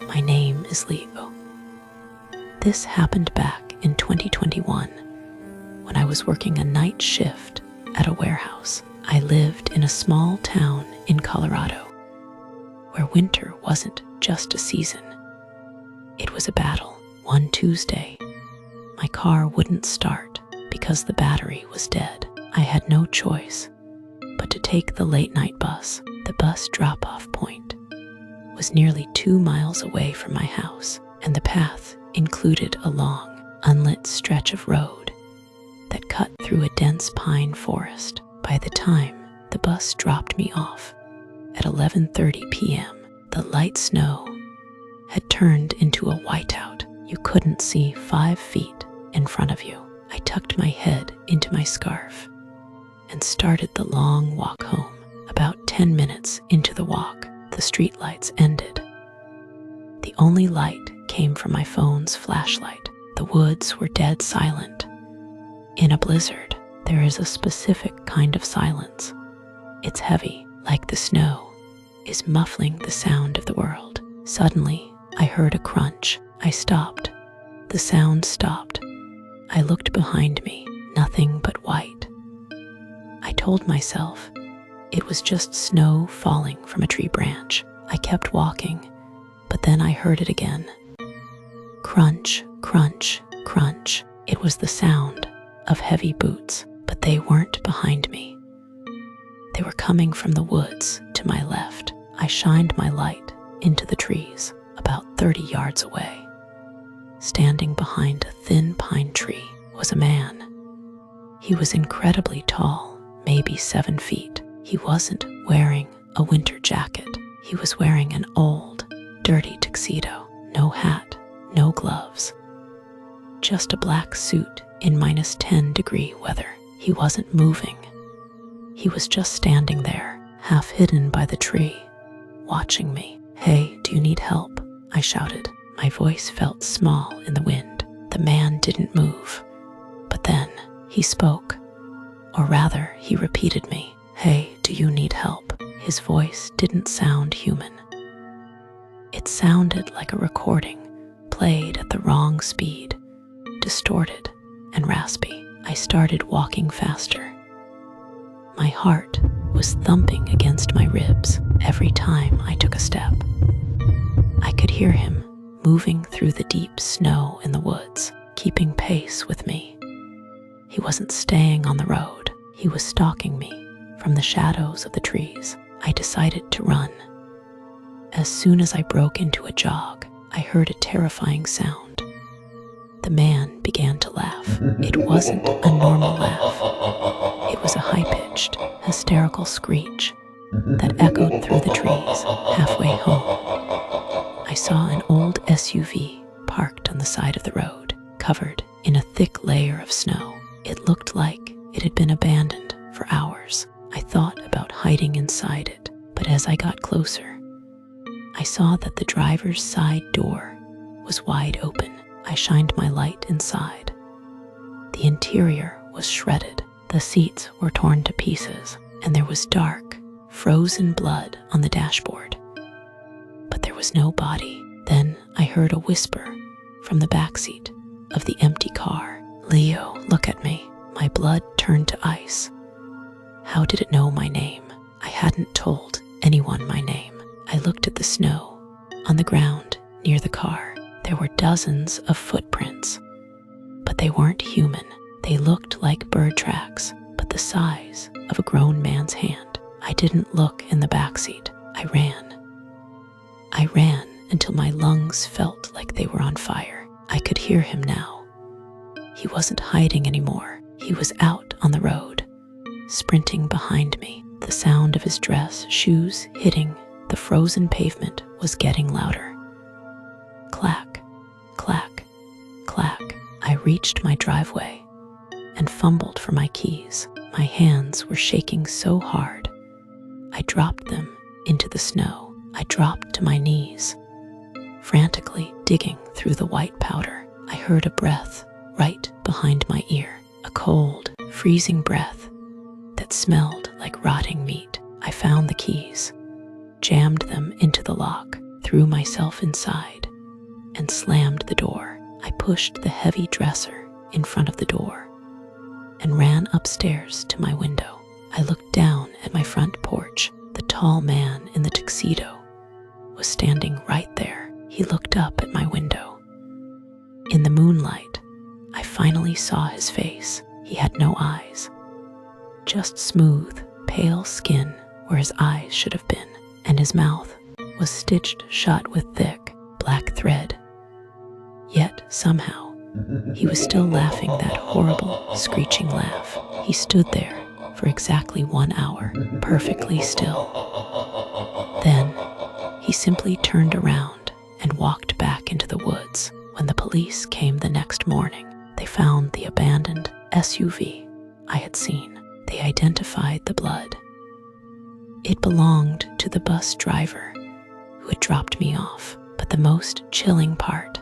My name is Leo. This happened back in 2021 when I was working a night shift at a warehouse. I lived in a small town in Colorado where winter wasn't just a season. It was a battle. One Tuesday, my car wouldn't start because the battery was dead. I had no choice but to take the late-night bus. The bus drop-off point was nearly 2 miles away from my house, and the path included a long, unlit stretch of road that cut through a dense pine forest. By the time the bus dropped me off at 11:30 p.m., the light snow had turned into a whiteout. You couldn't see 5 feet in front of you. I tucked my head into my scarf and started the long walk home. About 10 minutes into the walk, the streetlights ended. The only light came from my phone's flashlight. The woods were dead silent. In a blizzard, there is a specific kind of silence. It's heavy, like the snow is muffling the sound of the world. Suddenly, I heard a crunch. I stopped. The sound stopped. I looked behind me, nothing but white. I told myself it was just snow falling from a tree branch. I kept walking, but then I heard it again. Crunch, crunch, crunch. It was the sound of heavy boots, but they weren't behind me. They were coming from the woods to my left. I shined my light into the trees about 30 yards away. Standing behind a thin pine tree was a man. He was incredibly tall, maybe 7 feet. He wasn't wearing a winter jacket. He was wearing an old, dirty tuxedo. No hat, no gloves. Just a black suit in -10-degree weather. He wasn't moving. He was just standing there, half hidden by the tree, watching me. "Hey, do you need help?" I shouted. My voice felt small in the wind. The man didn't move. But then he spoke. Or rather, he repeated me. "Hey, do you need help?" His voice didn't sound human. It sounded like a recording played at the wrong speed, distorted and raspy. I started walking faster. My heart was thumping against my ribs every time I took a step. I could hear him moving through the deep snow in the woods, keeping pace with me. He wasn't staying on the road. He was stalking me from the shadows of the trees. I decided to run. As soon as I broke into a jog, I heard a terrifying sound. The man began to laugh. It wasn't a normal laugh. It was a high-pitched, hysterical screech that echoed through the trees halfway home. I saw an old SUV parked on the side of the road, covered in a thick layer of snow. It looked like it had been abandoned for hours. I thought about hiding inside it, but as I got closer, I saw that the driver's side door was wide open. I shined my light inside. The interior was shredded. The seats were torn to pieces, and there was dark, frozen blood on the dashboard. But there was no body. Then I heard a whisper from the backseat of the empty car. "Leo, look at me." My blood turned to ice. How did it know my name? I hadn't told anyone my name. I looked at the snow on the ground near the car. There were dozens of footprints, but they weren't human. They looked like bird tracks, but the size of a grown man's hand. I didn't look in the backseat. I ran. I ran until my lungs felt like they were on fire. I could hear him now. He wasn't hiding anymore. He was out on the road, sprinting behind me. The sound of his dress shoes hitting the frozen pavement was getting louder. Clack, clack, clack. I reached my driveway and fumbled for my keys. My hands were shaking so hard, I dropped them into the snow. I dropped to my knees, frantically digging through the white powder. I heard a breath right behind my ear, a cold, freezing breath that smelled like rotting meat. I found the keys, jammed them into the lock, threw myself inside and slammed the door. I pushed the heavy dresser in front of the door and ran upstairs to my window. I looked down at my front porch. The tall man in the tuxedo was standing right there. He looked up at my window. In the moonlight, I finally saw his face. He had no eyes, just smooth, pale skin where his eyes should have been, and his mouth was stitched shut with thick, black thread. Yet, somehow, he was still laughing that horrible, screeching laugh. He stood there for exactly 1 hour, perfectly still. Then, he simply turned around and walked back into the woods. When the police came the next morning, they found the abandoned SUV I had seen. They identified the blood. It belonged to the bus driver who had dropped me off. But the most chilling part,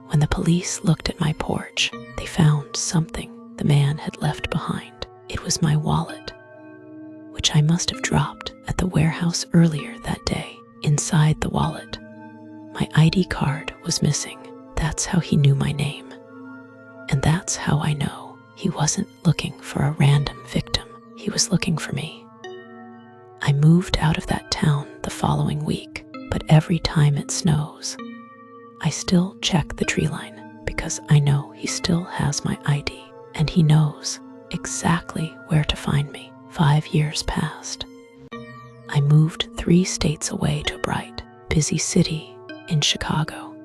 when the police looked at my porch, they found something the man had left behind. It was my wallet, which I must have dropped at the warehouse earlier that day. Inside the wallet, my ID card was missing. That's how he knew my name. And that's how I know he wasn't looking for a random victim. He was looking for me. I moved out of that town the following week, but every time it snows, I still check the tree line because I know he still has my ID and he knows exactly where to find me. 5 years passed. I moved 3 states away to a bright, busy city in Chicago.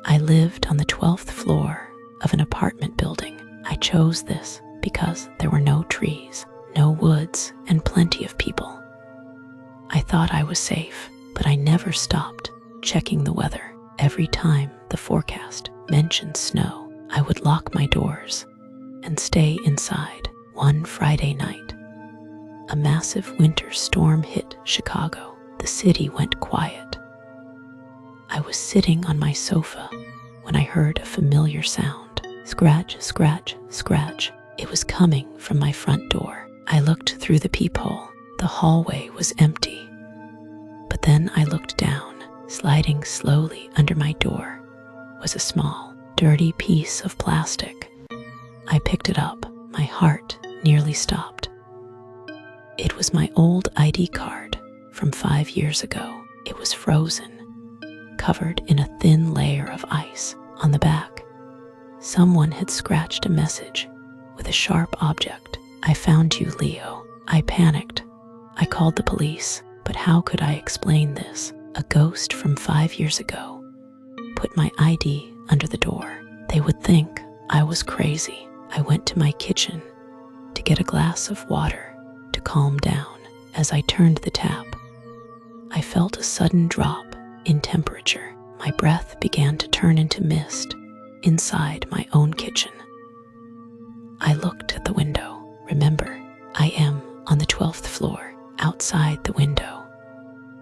I lived on the 12th floor of an apartment building. I chose this because there were no trees, no woods, and plenty of people. I thought I was safe, but I never stopped checking the weather. Every time the forecast mentioned snow, I would lock my doors and stay inside. One Friday night, a massive winter storm hit Chicago. The city went quiet. I was sitting on my sofa when I heard a familiar sound. Scratch, scratch, scratch. It was coming from my front door. I looked through the peephole. The hallway was empty. But then I looked down. Sliding slowly under my door was a small, dirty piece of plastic. I picked it up. My heart nearly stopped. It was my old ID card from 5 years ago. It was frozen, covered in a thin layer of ice. On the back, someone had scratched a message with a sharp object. "I found you, Leo." I panicked. I called the police, but how could I explain this? A ghost from 5 years ago put my ID under the door. They would think I was crazy. I went to my kitchen to get a glass of water to calm down. As I turned the tap, I felt a sudden drop in temperature. My breath began to turn into mist inside my own kitchen. I looked at the window. Remember, I am on the 12th floor. Outside the window,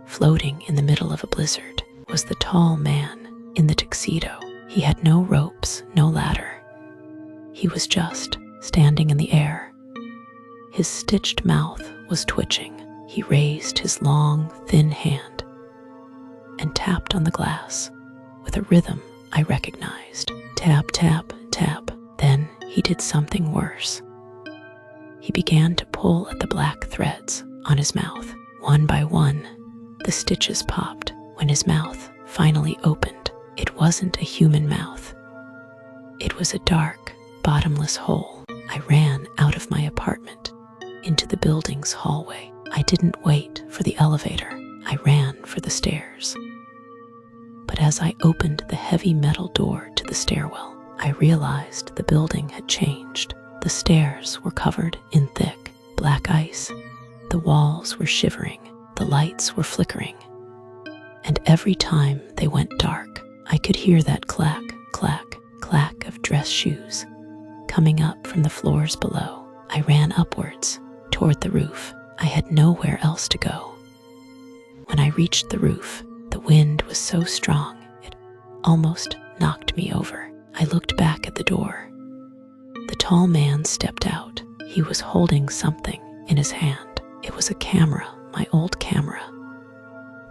floating in the middle of a blizzard, was the tall man in the tuxedo. He had no ropes, no ladder. He was just standing in the air. His stitched mouth was twitching. He raised his long, thin hand and tapped on the glass with a rhythm I recognized. Tap, tap, tap. Then he did something worse. He began to pull at the black threads on his mouth. One by one, the stitches popped. When his mouth finally opened, it wasn't a human mouth. It was a dark, bottomless hole. I ran out of my apartment into the building's hallway. I didn't wait for the elevator. I ran for the stairs. But as I opened the heavy metal door to the stairwell, I realized the building had changed. The stairs were covered in thick, black ice. The walls were shivering, the lights were flickering, and every time they went dark, I could hear that clack, clack, clack of dress shoes coming up from the floors below. I ran upwards toward the roof. I had nowhere else to go. When I reached the roof, the wind was so strong it almost knocked me over. I looked back at the door. The tall man stepped out. He was holding something in his hand. It was a camera, my old camera,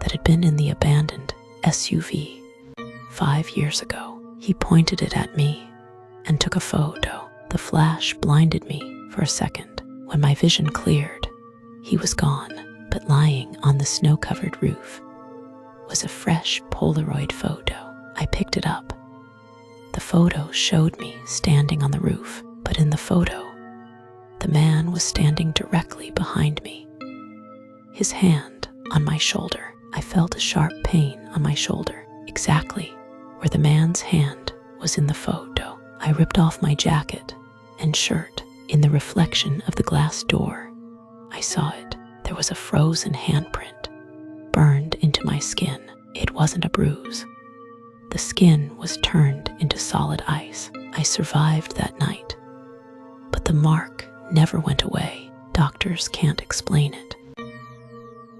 that had been in the abandoned SUV 5 years ago. He pointed it at me and took a photo. The flash blinded me for a second. When my vision cleared, he was gone, but lying on the snow-covered roof was a fresh Polaroid photo. I picked it up. The photo showed me standing on the roof, but in the photo, the man was standing directly behind me, his hand on my shoulder. I felt a sharp pain on my shoulder, exactly where the man's hand was in the photo. I ripped off my jacket and shirt. In the reflection of the glass door, I saw it. There was a frozen handprint burned into my skin. It wasn't a bruise. The skin was turned into solid ice. I survived that night, but the mark never went away. Doctors can't explain it.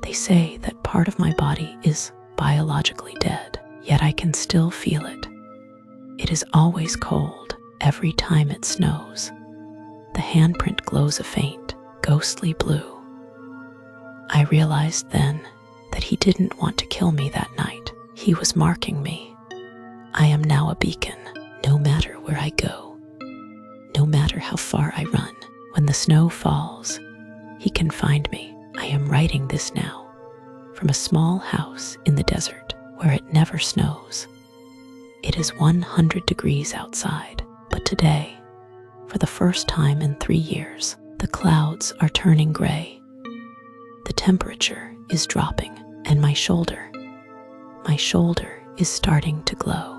They say that part of my body is biologically dead, yet I can still feel it. It is always cold every time it snows. The handprint glows a faint, ghostly blue. I realized then that he didn't want to kill me that night. He was marking me. I am now a beacon, no matter where I go, no matter how far I run. When the snow falls, he can find me. I am writing this now from a small house in the desert where it never snows. It is 100 degrees outside, but today, for the first time in 3 years, the clouds are turning gray. The temperature is dropping, and my shoulder is starting to glow.